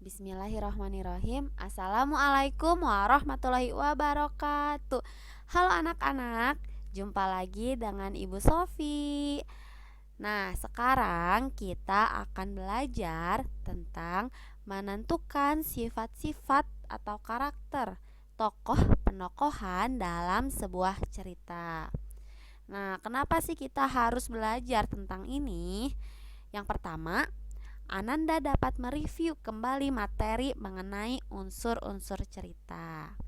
Bismillahirrahmanirrahim. Assalamualaikum warahmatullahi wabarakatuh. Halo anak-anak, jumpa lagi dengan Ibu Sofi. Nah, sekarang kita akan belajar tentang menentukan sifat-sifat atau karakter tokoh penokohan dalam sebuah cerita. Nah, kenapa sih kita harus belajar tentang ini? Yang pertama, Ananda dapat mereview kembali materi mengenai unsur-unsur cerita.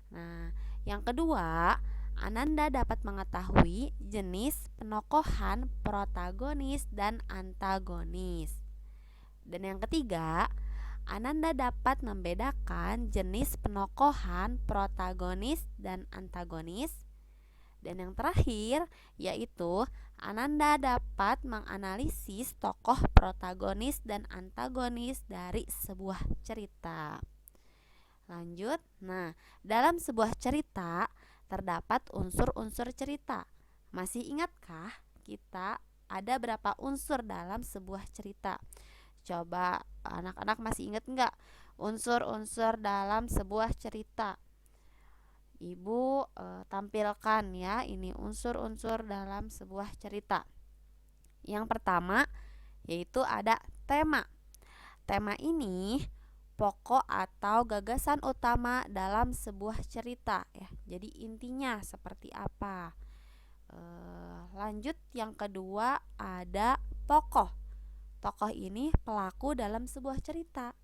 Nah, yang kedua, Ananda dapat mengetahui jenis penokohan protagonis dan antagonis. Dan yang ketiga, Ananda dapat membedakan jenis penokohan protagonis dan antagonis. Dan yang terakhir yaitu Ananda dapat menganalisis tokoh protagonis dan antagonis dari sebuah cerita. Lanjut. Nah, dalam sebuah cerita terdapat unsur-unsur cerita. Masih ingatkah kita ada berapa unsur dalam sebuah cerita? Coba anak-anak masih ingat nggak unsur-unsur dalam sebuah cerita? Ibu tampilkan ya, ini unsur-unsur dalam sebuah cerita. Yang pertama yaitu ada tema. Tema ini pokok atau gagasan utama dalam sebuah cerita ya. Jadi intinya seperti apa? Lanjut, yang kedua ada tokoh. Tokoh ini pelaku dalam sebuah cerita.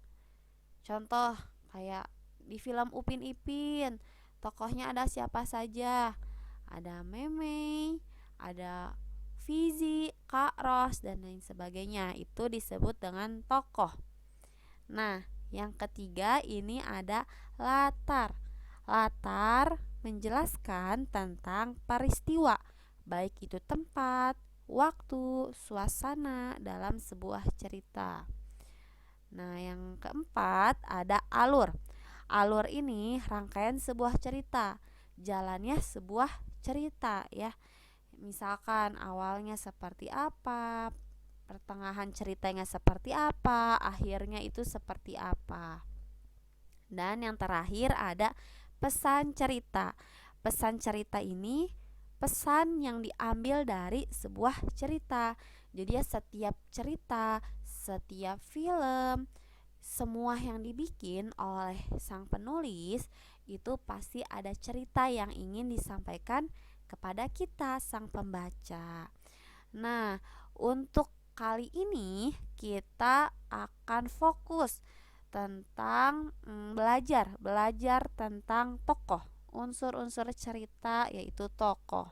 Contoh kayak di film Upin Ipin, tokohnya ada siapa saja? Ada Meme, ada Fizi, Kak Ros, dan lain sebagainya. Itu disebut dengan tokoh. Nah, yang ketiga ini ada latar. Latar menjelaskan tentang peristiwa, baik itu tempat, waktu, suasana dalam sebuah cerita. Nah, yang keempat ada alur. Alur ini rangkaian sebuah cerita, jalannya sebuah cerita ya. Misalkan awalnya seperti apa, pertengahan ceritanya seperti apa, akhirnya itu seperti apa. Dan yang terakhir ada pesan cerita. Pesan cerita ini pesan yang diambil dari sebuah cerita. Jadi ya, setiap cerita, setiap film, semua yang dibikin oleh sang penulis itu pasti ada cerita yang ingin disampaikan kepada kita sang pembaca. Nah, untuk kali ini kita akan fokus tentang belajar tentang tokoh, unsur-unsur cerita yaitu tokoh.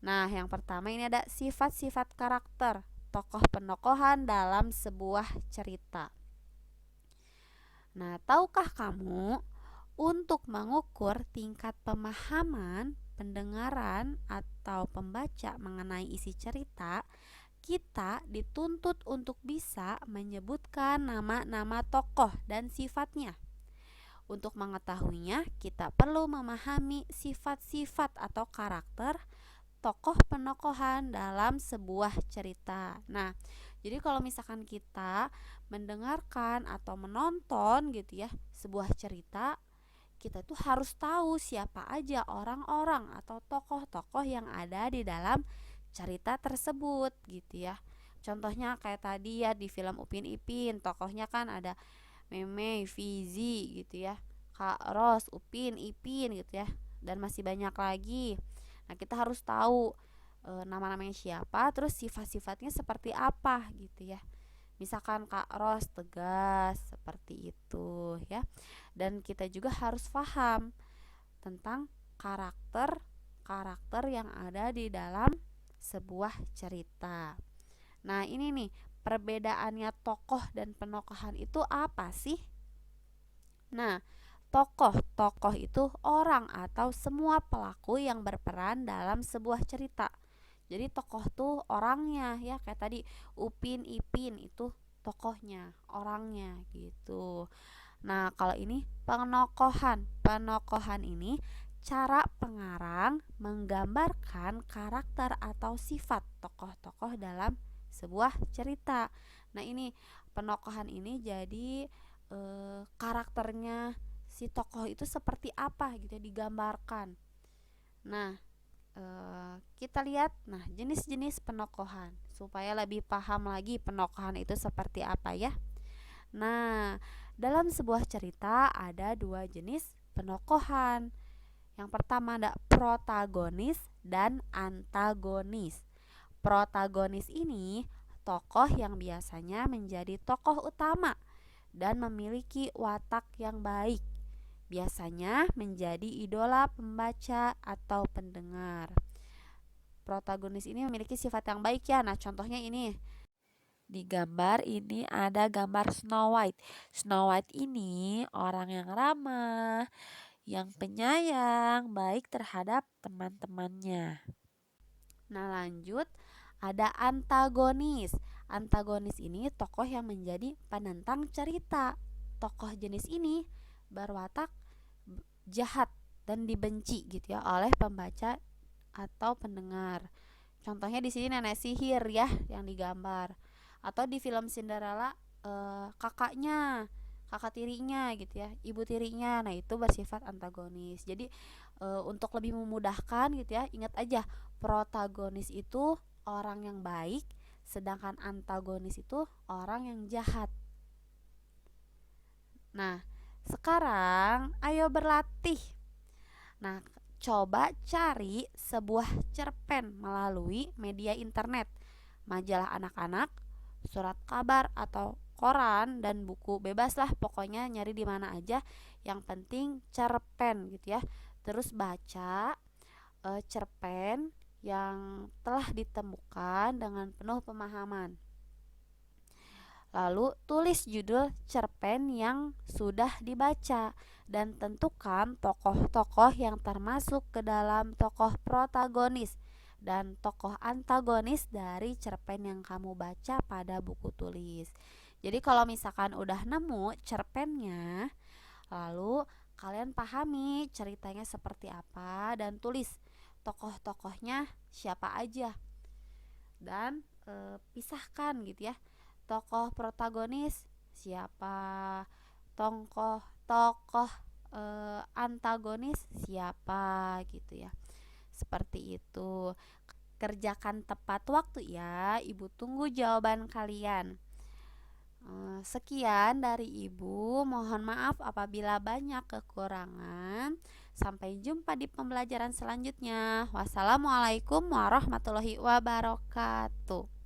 Nah, yang pertama ini ada sifat-sifat karakter tokoh penokohan dalam sebuah cerita. Nah, tahukah kamu untuk mengukur tingkat pemahaman, pendengaran atau pembaca mengenai isi cerita, kita dituntut untuk bisa menyebutkan nama-nama tokoh dan sifatnya. Untuk mengetahuinya, kita perlu memahami sifat-sifat atau karakter tokoh penokohan dalam sebuah cerita. Nah, jadi kalau misalkan kita mendengarkan atau menonton gitu ya sebuah cerita, kita tuh harus tahu siapa aja orang-orang atau tokoh-tokoh yang ada di dalam cerita tersebut gitu ya. Contohnya kayak tadi ya di film Upin Ipin, tokohnya kan ada Meme, Fizi gitu ya, Kak Ros, Upin, Ipin gitu ya, dan masih banyak lagi. Nah, kita harus tahu nama-namanya siapa, terus sifat-sifatnya seperti apa gitu ya. Misalkan Kak Ros tegas seperti itu ya. Dan kita juga harus paham tentang karakter yang ada di dalam sebuah cerita. Nah, ini nih perbedaannya tokoh dan penokohan itu apa sih? Nah, tokoh itu orang atau semua pelaku yang berperan dalam sebuah cerita. Jadi tokoh tuh orangnya ya, kayak tadi Upin Ipin itu tokohnya, orangnya gitu. Nah, kalau ini penokohan. Penokohan ini cara pengarang menggambarkan karakter atau sifat tokoh-tokoh dalam sebuah cerita. Nah, ini penokohan ini jadi karakternya si tokoh itu seperti apa gitu ya, digambarkan. Nah, kita lihat jenis-jenis penokohan supaya lebih paham lagi penokohan itu seperti apa ya. Nah, dalam sebuah cerita ada dua jenis penokohan. Yang pertama ada protagonis dan antagonis. Protagonis ini tokoh yang biasanya menjadi tokoh utama dan memiliki watak yang baik. Biasanya menjadi idola pembaca atau pendengar. Protagonis ini memiliki sifat yang baik ya. Nah, contohnya ini. Di gambar ini ada gambar Snow White. Snow White ini orang yang ramah, yang penyayang, baik terhadap teman-temannya. Nah, lanjut ada antagonis. Antagonis ini tokoh yang menjadi penentang cerita. Tokoh jenis ini berwatak jahat dan dibenci gitu ya oleh pembaca atau pendengar. Contohnya di sini nenek sihir ya yang digambar. Atau di film Cinderella kakaknya, kakak tirinya gitu ya, ibu tirinya. Nah, itu bersifat antagonis. Jadi untuk lebih memudahkan gitu ya, ingat aja protagonis itu orang yang baik, sedangkan antagonis itu orang yang jahat. Nah, sekarang ayo berlatih. Nah, coba cari sebuah cerpen melalui media internet, majalah anak-anak, surat kabar atau koran dan buku, bebas lah pokoknya nyari di mana aja, yang penting cerpen gitu ya. Terus baca cerpen yang telah ditemukan dengan penuh pemahaman. Lalu tulis judul cerpen yang sudah dibaca dan tentukan tokoh-tokoh yang termasuk ke dalam tokoh protagonis dan tokoh antagonis dari cerpen yang kamu baca pada buku tulis. Jadi kalau misalkan udah nemu cerpennya, lalu kalian pahami ceritanya seperti apa dan tulis tokoh-tokohnya siapa aja. Dan pisahkan gitu ya. Tokoh protagonis siapa, tokoh antagonis siapa gitu ya. Seperti itu. Kerjakan tepat waktu ya. Ibu tunggu jawaban kalian. Sekian dari Ibu. Mohon maaf apabila banyak kekurangan. Sampai jumpa di pembelajaran selanjutnya. Wassalamualaikum warahmatullahi wabarakatuh.